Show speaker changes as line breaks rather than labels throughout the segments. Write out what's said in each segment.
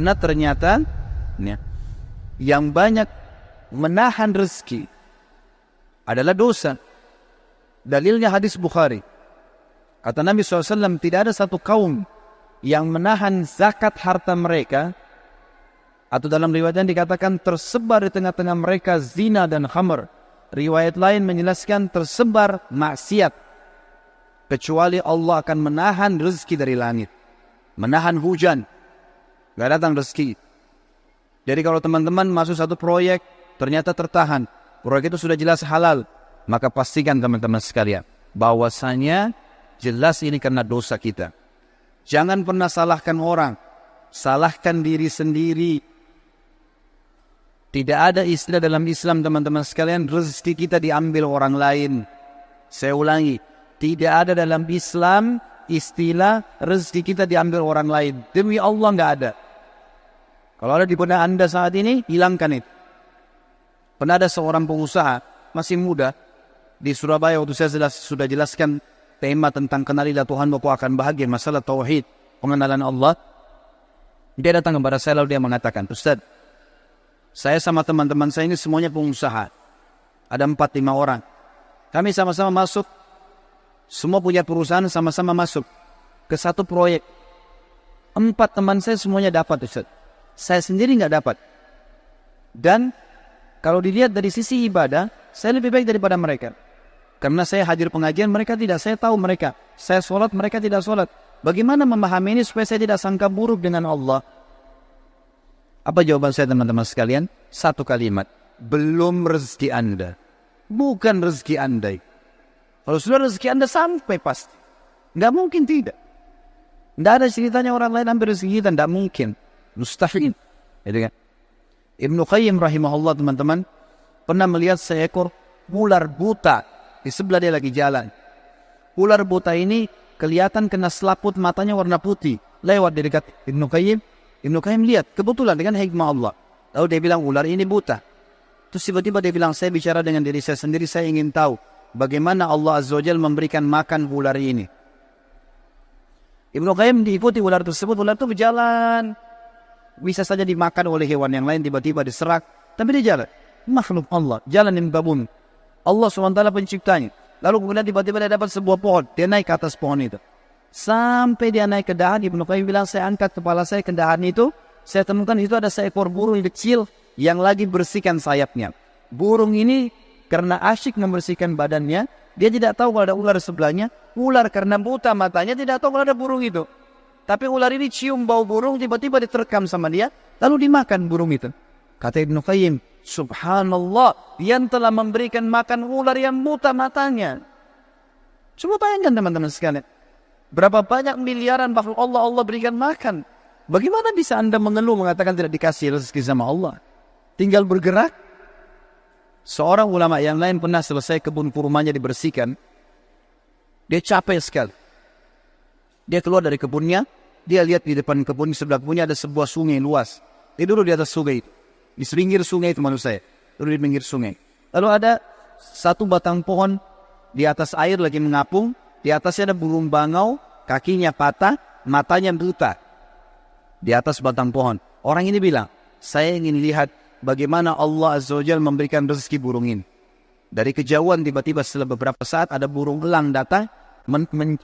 Karena ternyata yang banyak menahan rezeki adalah dosa. Dalilnya hadis Bukhari. Kata Nabi SAW, tidak ada satu kaum yang menahan zakat harta mereka, atau dalam riwayat yang dikatakan tersebar di tengah-tengah mereka zina dan khamr. Riwayat lain menjelaskan tersebar maksiat, kecuali Allah akan menahan rezeki dari langit, menahan hujan, gak datang rezeki. Jadi kalau teman-teman masuk satu proyek ternyata tertahan, proyek itu sudah jelas halal, maka pastikan teman-teman sekalian bahwasanya jelas ini karena dosa kita. Jangan pernah salahkan orang, salahkan diri sendiri. Tidak ada istilah dalam Islam teman-teman sekalian rezeki kita diambil orang lain. Saya ulangi, tidak ada dalam Islam istilah rezeki kita diambil orang lain. Demi Allah nggak ada. Kalau ada di benak Anda saat ini, hilangkan itu. Pernah ada seorang pengusaha masih muda di Surabaya, waktu saya sudah jelaskan tema tentang kenalilah Tuhan bahwa akan bahagia, masalah tauhid, pengenalan Allah. Dia datang kepada saya lalu dia mengatakan, Ustaz, saya sama teman-teman saya ini semuanya pengusaha. Ada 4-5 orang. Kami sama-sama masuk, semua punya perusahaan, sama-sama masuk ke satu proyek. 4 teman saya semuanya dapat, Ustaz. Saya sendiri nggak dapat. Dan kalau dilihat dari sisi ibadah, saya lebih baik daripada mereka. Karena saya hadir pengajian, mereka tidak. Saya tahu mereka. Saya sholat, mereka tidak sholat. Bagaimana memahami ini supaya saya tidak sangka buruk dengan Allah? Apa jawaban saya teman-teman sekalian? Satu kalimat. Belum rezeki Anda. Bukan rezeki Anda. Kalau sudah rezeki Anda sampai pasti. Nggak mungkin tidak. Nggak ada ceritanya orang lain ambil rezeki kita. Nggak mungkin. Mustahil. Ibnu Qayyim rahimahullah teman-teman pernah melihat seekor ular buta. Di sebelah dia lagi jalan. Ular buta ini kelihatan kena selaput matanya warna putih. Lewat di dekat Ibnu Qayyim. Ibnu Qayyim lihat, kebetulan dengan hikmah Allah. Lalu dia bilang, ular ini buta. Terus tiba-tiba dia bilang, saya bicara dengan diri saya sendiri, saya ingin tahu bagaimana Allah Azza wa Jalla memberikan makan ular ini. Ibnu Qayyim diikuti ular tersebut, ular itu berjalan. Bisa saja dimakan oleh hewan yang lain, tiba-tiba diserak. Tapi dia jalan. Makhluk Allah, jalan yang babun. Allah SWT penciptanya. Lalu kemudian tiba-tiba dia dapat sebuah pohon. Dia naik ke atas pohon itu. Sampai dia naik ke dahan, Ibnu Qayyim bilang, saya angkat kepala saya ke dahan itu, saya temukan itu ada seekor burung kecil yang lagi bersihkan sayapnya. Burung ini karena asyik membersihkan badannya, dia tidak tahu kalau ada ular sebelahnya. Ular karena buta matanya tidak tahu kalau ada burung itu. Tapi ular ini cium bau burung, tiba-tiba diterkam sama dia, lalu dimakan burung itu. Kata Ibnu Qayyim, subhanallah, yang telah memberikan makan ular yang buta matanya. Coba bayangkan teman-teman sekalian. Berapa banyak miliaran makhluk Allah berikan makan. Bagaimana bisa Anda mengeluh mengatakan tidak dikasih rezeki sama Allah? Tinggal bergerak. Seorang ulama yang lain pernah selesai kebun kurmanya dibersihkan. Dia capek sekali. Dia keluar dari kebunnya. Dia lihat di depan kebun, sebelah kebunnya ada sebuah sungai luas. Dia duduk di atas sungai itu. Di pinggir sungai itu maksud saya. Duduk di pinggir sungai. Lalu ada satu batang pohon di atas air lagi mengapung. Di atasnya ada burung bangau, kakinya patah, matanya buta. Di atas batang pohon. Orang ini bilang, saya ingin lihat bagaimana Allah Azza wa Jalla memberikan rezeki burung ini. Dari kejauhan tiba-tiba setelah beberapa saat ada burung elang datang,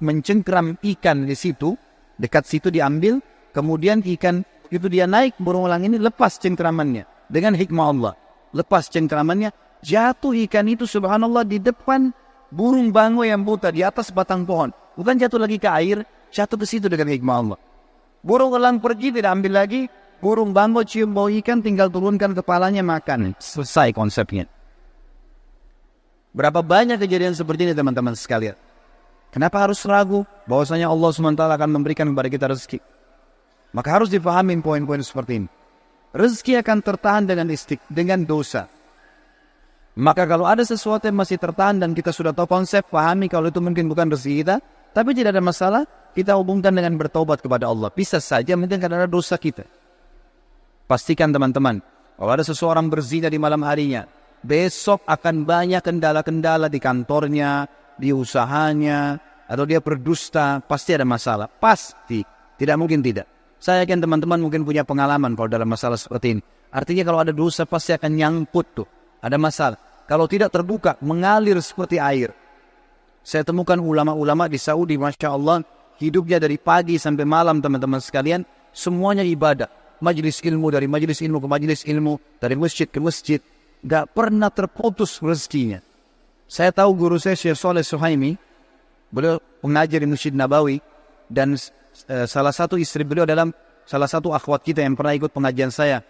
mencengkram ikan di situ. Dekat situ diambil, kemudian ikan itu dia naik, burung elang ini lepas cengkramannya. Dengan hikmah Allah. Lepas cengkramannya, jatuh ikan itu subhanallah di depan burung bangau yang buta di atas batang pohon. Bukan jatuh lagi ke air, jatuh ke situ dengan hikmah Allah. Burung elang pergi, tidak ambil lagi. Burung bangau cium bau ikan, tinggal turunkan kepalanya makan. Selesai konsepnya. Berapa banyak kejadian seperti ini teman-teman sekalian. Kenapa harus ragu bahwasanya Allah SWT akan memberikan kepada kita rezeki? Maka harus dipahami poin-poin seperti ini. Rezeki akan tertahan dengan dosa. Maka kalau ada sesuatu yang masih tertahan dan kita sudah tahu konsep, pahami kalau itu mungkin bukan rezeki kita, tapi tidak ada masalah, kita hubungkan dengan bertaubat kepada Allah. Bisa saja mungkin karena ada dosa kita. Pastikan teman-teman, kalau ada seseorang berzina di malam harinya, besok akan banyak kendala-kendala di kantornya, di usahanya, atau dia berdusta, pasti ada masalah. Pasti, tidak mungkin tidak. Saya yakin teman-teman mungkin punya pengalaman kalau dalam masalah seperti ini. Artinya kalau ada dosa pasti akan nyangkut tuh. Ada masalah. Kalau tidak terbuka, mengalir seperti air. Saya temukan ulama-ulama di Saudi, Masya Allah, hidupnya dari pagi sampai malam teman-teman sekalian, semuanya ibadah. Majelis ilmu, dari majelis ilmu ke majelis ilmu, dari masjid ke masjid. Gak pernah terputus rezekinya. Saya tahu guru saya, Syekh Saleh Suhaimi, beliau pengajar di Masjid Nabawi, dan salah satu istri beliau dalam salah satu akhwat kita yang pernah ikut pengajian saya,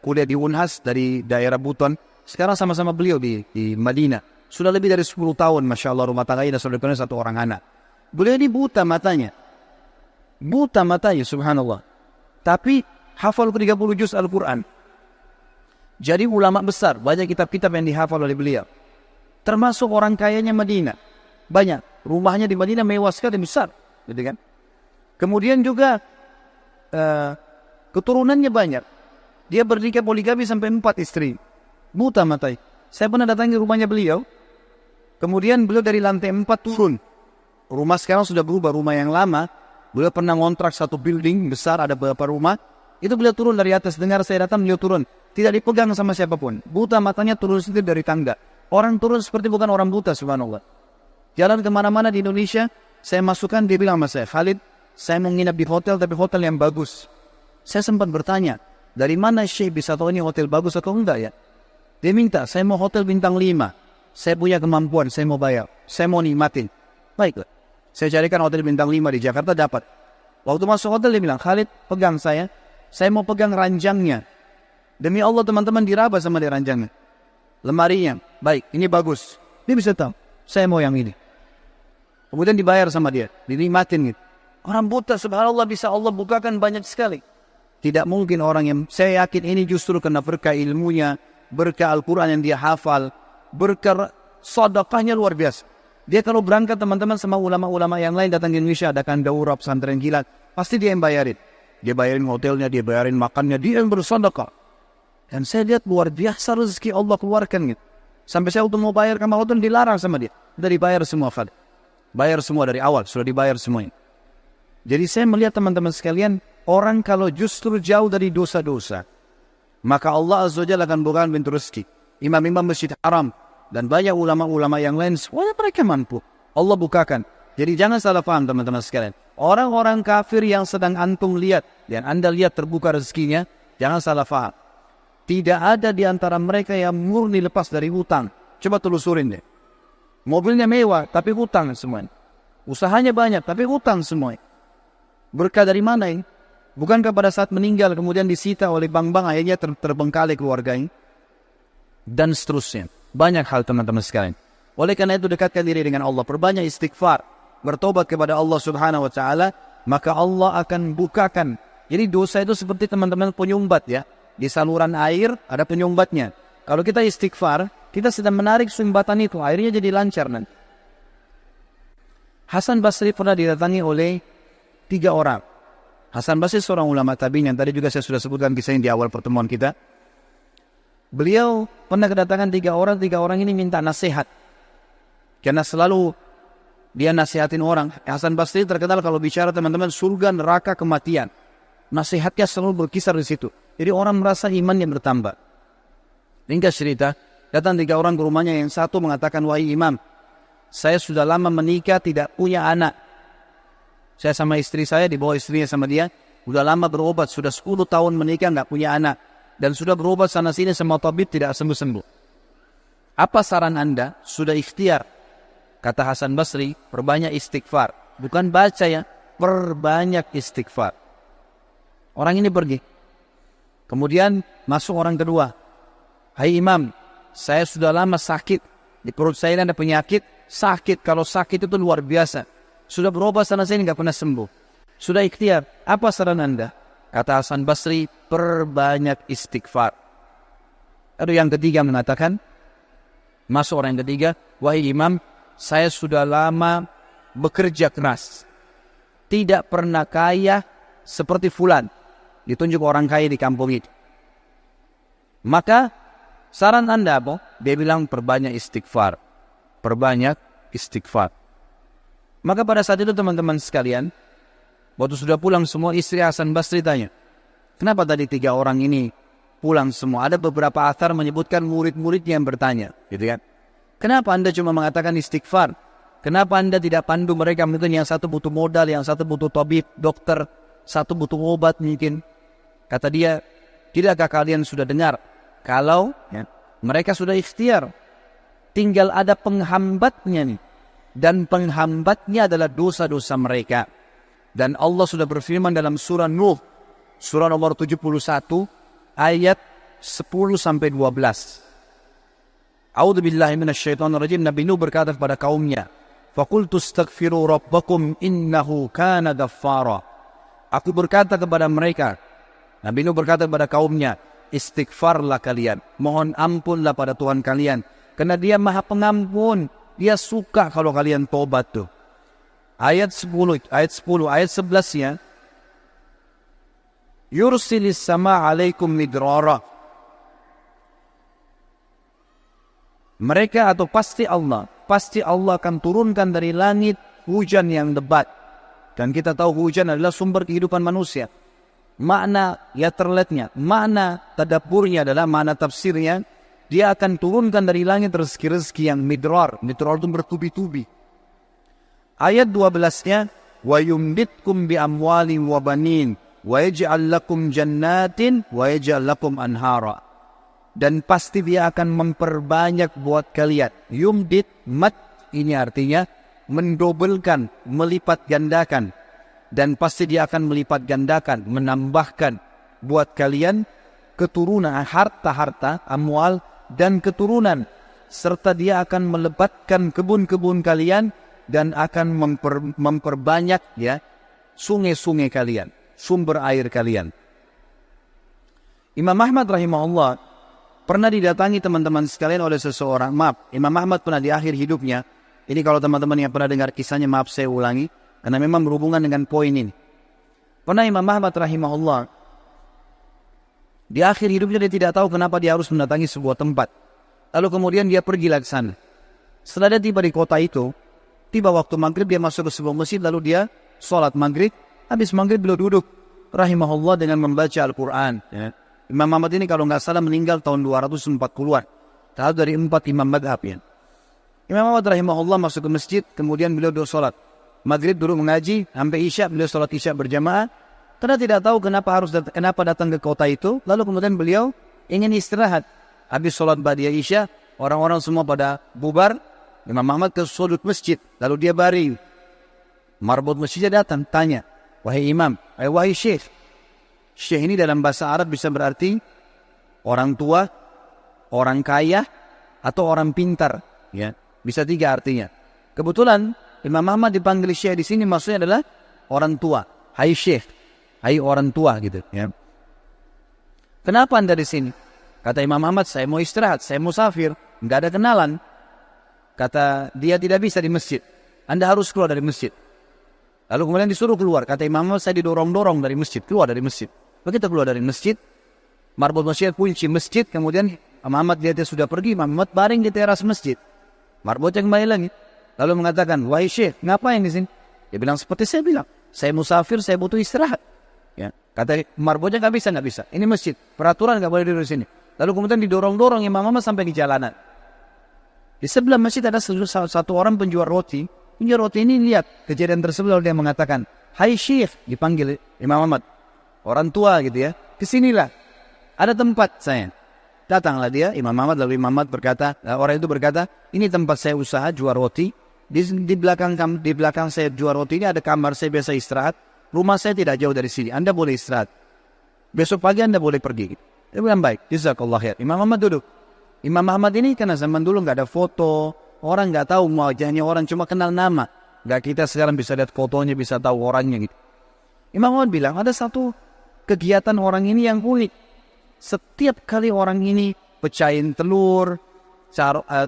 kuliah di Unhas dari daerah Buton. Sekarang sama-sama beliau di Madinah. Sudah lebih dari 10 tahun, Masya Allah, rumah tangganya sudah punya satu orang anak. Beliau ini buta matanya. Buta matanya, subhanallah. Tapi hafal 30 juz Al-Quran. Jadi ulama besar, banyak kitab-kitab yang dihafal oleh beliau. Termasuk orang kayanya Madinah. Banyak. Rumahnya di Madinah mewah sekali, besar. Gitu kan? Kemudian juga keturunannya banyak. Dia bernikah poligami sampai 4 istri. Buta matai. Saya pernah datangi rumahnya beliau. Kemudian beliau dari lantai 4 turun. Rumah sekarang sudah berubah, rumah yang lama. Beliau pernah ngontrak satu building besar, ada beberapa rumah. Itu beliau turun dari atas. Dengar saya datang, beliau turun. Tidak dipegang sama siapapun. Buta matanya turun sendiri dari tangga. Orang turun seperti bukan orang buta, subhanallah. Jalan kemana-mana di Indonesia, saya masukkan, dia bilang sama saya, Khalid, saya mau nginap di hotel, tapi hotel yang bagus. Saya sempat bertanya, dari mana Syekh bisa tahu ini hotel bagus atau enggak ya? Dia minta, saya mau hotel bintang 5. Saya punya kemampuan, saya mau bayar. Saya mau nikmatin. Baiklah. Saya carikan hotel bintang 5 di Jakarta, dapat. Waktu masuk hotel, dia bilang, Khalid, pegang saya. Saya mau pegang ranjangnya. Demi Allah, teman-teman, diraba sama dia ranjangnya. Lemarinya, baik, ini bagus. Dia bisa tahu, saya mau yang ini. Kemudian dibayar sama dia, dinikmatin gitu. Orang buta, subhanallah, bisa Allah bukakan banyak sekali. Tidak mungkin orang yang, saya yakin ini justru karena berkah ilmunya, berkah Al-Quran yang dia hafal, berkah sedekahnya luar biasa. Dia kalau berangkat teman-teman sama ulama-ulama yang lain datang ke Indonesia, adakan daurah pesantren kilat, pasti dia yang bayarin. Dia bayarin hotelnya, dia bayarin makannya, dia yang bersedekah. Dan saya lihat luar biasa rezeki Allah keluarkan gitu. Sampai saya waktu mau bayar kamar hotel dilarang sama dia. Sudah dibayar semua, Fad. Bayar semua dari awal, sudah dibayar semuanya. Jadi saya melihat teman-teman sekalian, orang kalau justru jauh dari dosa-dosa, maka Allah Azza wa Jalla akan bukakan pintu rezeki. Imam-imam Masjid Haram dan banyak ulama-ulama yang lain, semuanya mereka mampu. Allah bukakan. Jadi jangan salah paham teman-teman sekalian. Orang-orang kafir yang sedang antum lihat, dan anda lihat terbuka rezekinya, jangan salah paham. Tidak ada di antara mereka yang murni lepas dari hutang. Coba telusurin deh. Mobilnya mewah, tapi hutang semuanya. Usahanya banyak, tapi hutang semuanya. Berkah dari mana ini? Bukankah pada saat meninggal kemudian disita oleh bank-bank, akhirnya terbengkalai keluarganya? Dan seterusnya. Banyak hal teman-teman sekalian. Oleh karena itu dekatkan diri dengan Allah. Perbanyak istighfar. Bertobat kepada Allah subhanahu wa ta'ala. Maka Allah akan bukakan. Jadi dosa itu seperti teman-teman penyumbat ya. Di saluran air ada penyumbatnya. Kalau kita istighfar, kita sedang menarik sumbatan itu. Airnya jadi lancar nanti. Hasan Basri pernah didatangi oleh 3 orang. Hasan Basri seorang ulama tabi'in yang tadi juga saya sudah sebutkan kisahnya di awal pertemuan kita. Beliau pernah kedatangan 3 orang. 3 orang ini minta nasihat. Karena selalu dia nasihatin orang. Hasan Basri terkenal kalau bicara teman-teman surga, neraka, kematian. Nasihatnya selalu berkisar di situ. Jadi orang merasa imannya bertambah. Ringkas cerita, datang 3 orang ke rumahnya, yang satu mengatakan, wahai imam, saya sudah lama menikah tidak punya anak. Saya sama istri saya, di bawah istrinya sama dia, sudah lama berobat, sudah 10 tahun menikah nggak punya anak. Dan sudah berobat sana sini sama tabib tidak sembuh-sembuh. Apa saran anda? Sudah ikhtiar. Kata Hasan Basri, perbanyak istighfar. Bukan baca ya, perbanyak istighfar. Orang ini pergi. Kemudian masuk orang kedua. Hai imam, saya sudah lama sakit. Di perut saya ada penyakit. Sakit, kalau sakit itu luar biasa. Sudah berobat sana sini nggak pernah sembuh. Sudah ikhtiar. Apa saran anda? Kata Hasan Basri, perbanyak istighfar. Lalu yang ketiga mengatakan, masuk orang yang ketiga, wahai imam, saya sudah lama bekerja keras. Tidak pernah kaya seperti fulan. Ditunjuk orang kaya di kampung itu. Maka saran anda apa? Dia bilang perbanyak istighfar. Perbanyak istighfar. Maka pada saat itu teman-teman sekalian, Waktu sudah pulang semua, istri Hasan Basri tanya, kenapa tadi 3 orang ini pulang semua? Ada beberapa athar menyebutkan murid-muridnya yang bertanya, gitu kan? Kenapa Anda cuma mengatakan istighfar? Kenapa Anda tidak pandu mereka? Mungkin yang satu butuh modal, yang satu butuh tabib, dokter, satu butuh obat mungkin. Kata dia, tidakkah kalian sudah dengar kalau mereka sudah ikhtiar, tinggal ada penghambatnya nih, dan penghambatnya adalah dosa-dosa mereka. Dan Allah sudah berfirman dalam surah Nuh, surah nomor 71, ayat 10-12. A'udzubillahi minasyaitonirrajim. Nabi Nuh berkata kepada kaumnya, "Faqultu astaghfiru rabbakum innahu kana ghaffara." Aku berkata kepada mereka, Nabi Nuh berkata kepada kaumnya, istighfarlah kalian, mohon ampunlah pada Tuhan kalian, karena Dia Maha Pengampun, Dia suka kalau kalian tobat tuh. Ayat 10, ayat 11-nya, yursilis sama alaikum midrara. Mereka atau pasti Allah akan turunkan dari langit hujan yang lebat. Dan kita tahu hujan adalah sumber kehidupan manusia. Makna ya terletnya, makna tadaburnya adalah, makna tafsirnya, Dia akan turunkan dari langit rezeki-rezeki yang midrar. Midrar itu bertubi-tubi. Ayat 12-nya, wa yumditkum bi amwalin wa banin wa yaj'al lakum jannatin wa yaj'al lakum anhara. Dan pasti Dia akan memperbanyak buat kalian. Yumdit, mat, ini artinya mendobelkan, melipat gandakan. Dan pasti Dia akan melipat gandakan, menambahkan buat kalian keturunan, harta-harta, amwal, dan keturunan. Serta Dia akan melebatkan kebun-kebun kalian, dan akan memperbanyak sungai-sungai kalian, sumber air kalian. Imam Ahmad rahimahullah pernah didatangi teman-teman sekalian oleh seseorang. Maaf, Imam Ahmad pernah di akhir hidupnya, ini kalau teman-teman yang pernah dengar kisahnya, maaf saya ulangi, karena memang berhubungan dengan poin ini. Pernah Imam Ahmad rahimahullah di akhir hidupnya, dia tidak tahu kenapa dia harus mendatangi sebuah tempat. Lalu kemudian dia pergi ke sana. Setelah dia tiba di kota itu, tiba waktu maghrib, dia masuk ke sebuah masjid, lalu dia sholat maghrib. Habis maghrib beliau duduk rahimahullah dengan membaca Al-Quran. Imam Ahmad ini kalau nggak salah meninggal tahun 240-an. Tahu dari 4 imam madhab ya. Imam Ahmad rahimahullah masuk ke masjid, kemudian beliau duduk sholat maghrib, duduk mengaji sampai isya. Beliau sholat isya berjamaah. Karena tidak tahu kenapa datang ke kota itu. Lalu kemudian beliau ingin istirahat. Habis sholat ba'diyah isya, orang-orang semua pada bubar. Imam Ahmad ke sudut masjid, lalu dia baring. Marbot masjidnya datang, tanya, wahai imam, wahai syekh. Syekh ini dalam bahasa Arab bisa berarti orang tua, orang kaya, atau orang pintar. Ya, bisa 3 artinya. Kebetulan Imam Ahmad dipanggil syekh di sini, maksudnya adalah orang tua. Hai syekh, hai orang tua gitu. Ya. Kenapa Anda di sini? Kata Imam Ahmad, saya mau istirahat, saya mau musafir, nggak ada kenalan. Kata dia, tidak bisa di masjid. Anda harus keluar dari masjid. Lalu kemudian disuruh keluar. Kata Imam Ahmad, saya didorong-dorong dari masjid. Keluar dari masjid. Begitu keluar dari masjid, marbot masjid, kunci masjid. Kemudian Imam Ahmad dia sudah pergi. Imam Ahmad baring di teras masjid. Marbotnya kembali lagi. Lalu mengatakan, wahai syekh, ngapain di sini? Dia bilang, seperti saya bilang, saya musafir, saya butuh istirahat. Ya. Kata marbotnya, nggak bisa. Ini masjid. Peraturan nggak boleh duduk di sini. Lalu kemudian didorong-dorong Imam Ahmad sampai di jalanan. Di sebelah masjid ada satu orang penjual roti. Penjual roti ini lihat kejadian tersebut, lalu dia mengatakan, hai syekh, dipanggil Imam Ahmad, orang tua gitu ya, kesinilah, ada tempat saya. Datanglah dia, Imam Ahmad, lalu Imam Ahmad berkata, orang itu berkata, ini tempat saya usaha jual roti. Di belakang saya jual roti ini ada kamar saya biasa istirahat. Rumah saya tidak jauh dari sini, Anda boleh istirahat. Besok pagi Anda boleh pergi. Dia bilang baik, jazakallah khair. Imam Ahmad duduk. Imam Ahmad ini karena zaman dulu nggak ada foto, orang nggak tahu wajahnya, orang cuma kenal nama. Nggak kita sekarang bisa lihat fotonya, bisa tahu orangnya gitu. Imam Ahmad bilang ada satu kegiatan orang ini yang unik. Setiap kali orang ini pecahin telur,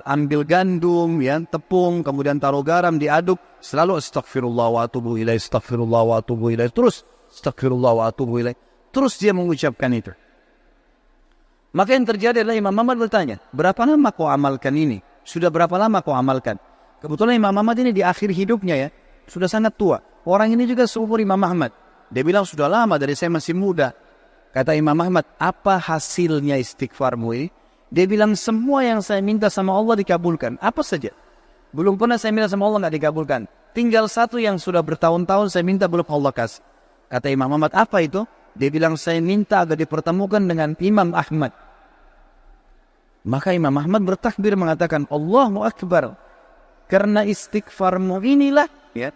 ambil gandum, ya, tepung, kemudian taruh garam, diaduk, selalu astagfirullah wa atubu ilaih, astagfirullah wa atubu ilaih, terus astagfirullah wa atubu ilaih. Terus dia mengucapkan itu. Maka yang terjadi adalah Imam Ahmad bertanya, berapa lama kau amalkan ini? Sudah berapa lama kau amalkan? Kebetulan Imam Ahmad ini di akhir hidupnya ya, sudah sangat tua. Orang ini juga seumur Imam Ahmad. Dia bilang, sudah lama dari saya masih muda. Kata Imam Ahmad, apa hasilnya istighfarmu ini? Dia bilang, semua yang saya minta sama Allah dikabulkan. Apa saja. Belum pernah saya minta sama Allah nggak dikabulkan. Tinggal satu yang sudah bertahun-tahun saya minta belum Allah kasih. Kata Imam Ahmad, apa itu? Dia bilang, saya minta agar dipertemukan dengan Imam Ahmad. Maka Imam Ahmad bertakbir mengatakan, Allahu Akbar. Karena istighfarmu inilah, ya,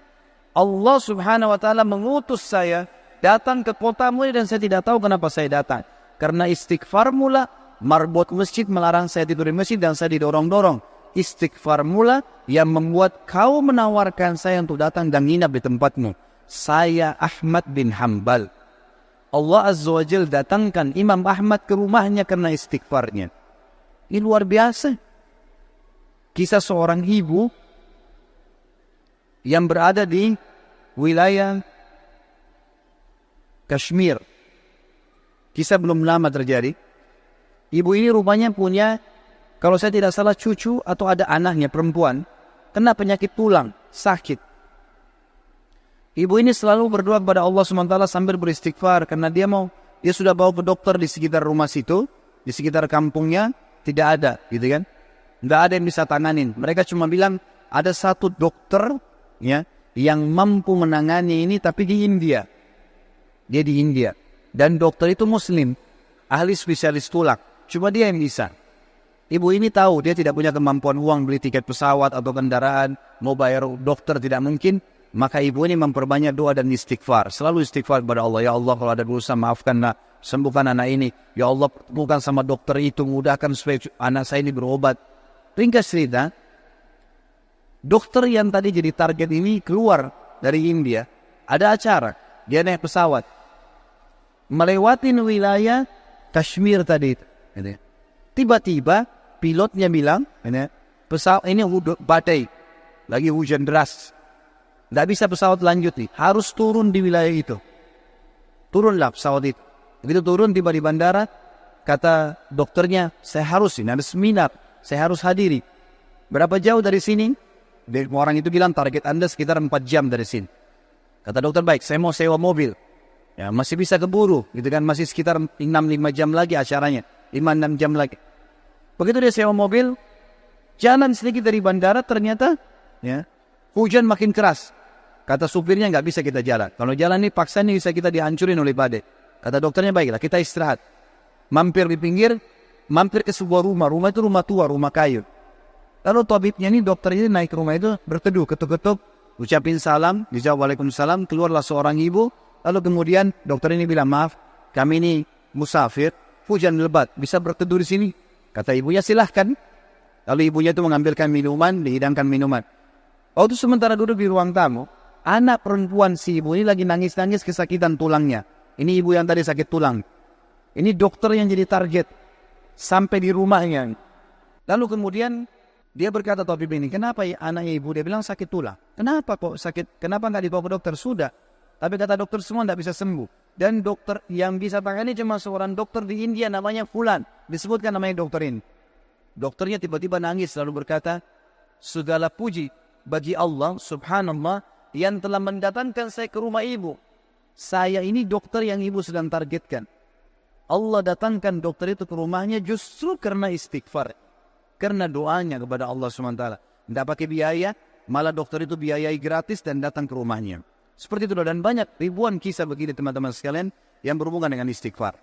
Allah subhanahu wa ta'ala mengutus saya datang ke kotamu ini dan saya tidak tahu kenapa saya datang. Karena istighfarmu lah, marbot masjid melarang saya tidur di masjid dan saya didorong-dorong. Istighfarmu lah yang membuat kau menawarkan saya untuk datang dan nginap di tempatmu. Saya Ahmad bin Hanbal. Allah Azza wa Jal datangkan Imam Ahmad ke rumahnya karena istighfarnya. Ini luar biasa. Kisah seorang ibu yang berada di wilayah Kashmir. Kisah belum lama terjadi. Ibu ini rupanya punya, kalau saya tidak salah, cucu atau ada anaknya perempuan kena penyakit tulang, sakit. Ibu ini selalu berdoa kepada Allah SWT sambil beristighfar karena dia sudah bawa ke dokter di sekitar rumah situ, di sekitar kampungnya tidak ada, gitu kan? Nggak ada yang bisa tanganin. Mereka cuma bilang ada satu dokter, ya, yang mampu menangani ini, tapi di India. Dia di India. Dan dokter itu Muslim, ahli spesialis tulang. Cuma dia yang bisa. Ibu ini tahu dia tidak punya kemampuan uang beli tiket pesawat atau kendaraan, mau bayar dokter tidak mungkin. Maka ibu ini memperbanyak doa dan istighfar. Selalu istighfar kepada Allah. Ya Allah, kalau ada dosa maafkanlah, sembuhkan anak ini. Ya Allah, pertemukan sama dokter itu, mudahkan supaya anak saya ini berobat. Ringkas cerita, dokter yang tadi jadi target ini keluar dari India. Ada acara, dia naik pesawat melewati wilayah Kashmir tadi. Tiba-tiba pilotnya bilang, pesawat ini badai, lagi hujan deras, nggak bisa pesawat lanjut nih, harus turun di wilayah itu. Turunlah pesawat itu. Begitu turun, tiba di bandara, kata dokternya, saya harus ini, ada seminar, saya harus hadiri. Berapa jauh dari sini? Orang itu bilang target Anda sekitar 4 jam dari sini. Kata dokter, baik, saya mau sewa mobil. Ya, masih bisa keburu, gitu kan, masih sekitar 6-5 jam lagi acaranya, 5-6 jam lagi. Begitu dia sewa mobil, jalan sedikit dari bandara, ternyata ya, hujan makin keras. Kata supirnya, nggak bisa kita jalan. Kalau jalan ini paksa ini bisa kita dihancurin oleh badai. Kata dokternya, baiklah, kita istirahat. Mampir di pinggir, mampir ke sebuah rumah. Rumah itu rumah tua, rumah kayu. Lalu tabibnya ini, dokter ini naik ke rumah itu, berteduh, ketuk-ketuk, ucapin salam, dijawab waalaikumsalam, keluarlah seorang ibu. Lalu kemudian dokter ini bilang, maaf, kami ini musafir, hujan lebat, bisa berteduh di sini? Kata ibunya, silahkan. Lalu ibunya itu mengambilkan minuman, dihidangkan minuman. Waktu sementara duduk di ruang tamu, anak perempuan si ibu ini lagi nangis-nangis kesakitan tulangnya. Ini ibu yang tadi sakit tulang. Ini dokter yang jadi target. Sampai di rumahnya. Lalu kemudian dia berkata, tabib ini, kenapa ya anaknya ibu? Dia bilang sakit tulang. Kenapa kok sakit? Kenapa nggak dibawa ke dokter? Sudah. Tapi kata dokter semua tidak bisa sembuh. Dan dokter yang bisa tangani cuma seorang dokter di India namanya Fulan. Disebutkan namanya dokter ini. Dokternya tiba-tiba nangis lalu berkata, segala puji bagi Allah subhanallah yang telah mendatangkan saya ke rumah ibu. Saya ini dokter yang ibu sedang targetkan. Allah datangkan dokter itu ke rumahnya justru karena istighfar. Karena doanya kepada Allah SWT. Tidak pakai biaya, malah dokter itu biayai gratis dan datang ke rumahnya. Seperti itu, dan banyak ribuan kisah begini teman-teman sekalian yang berhubungan dengan istighfar.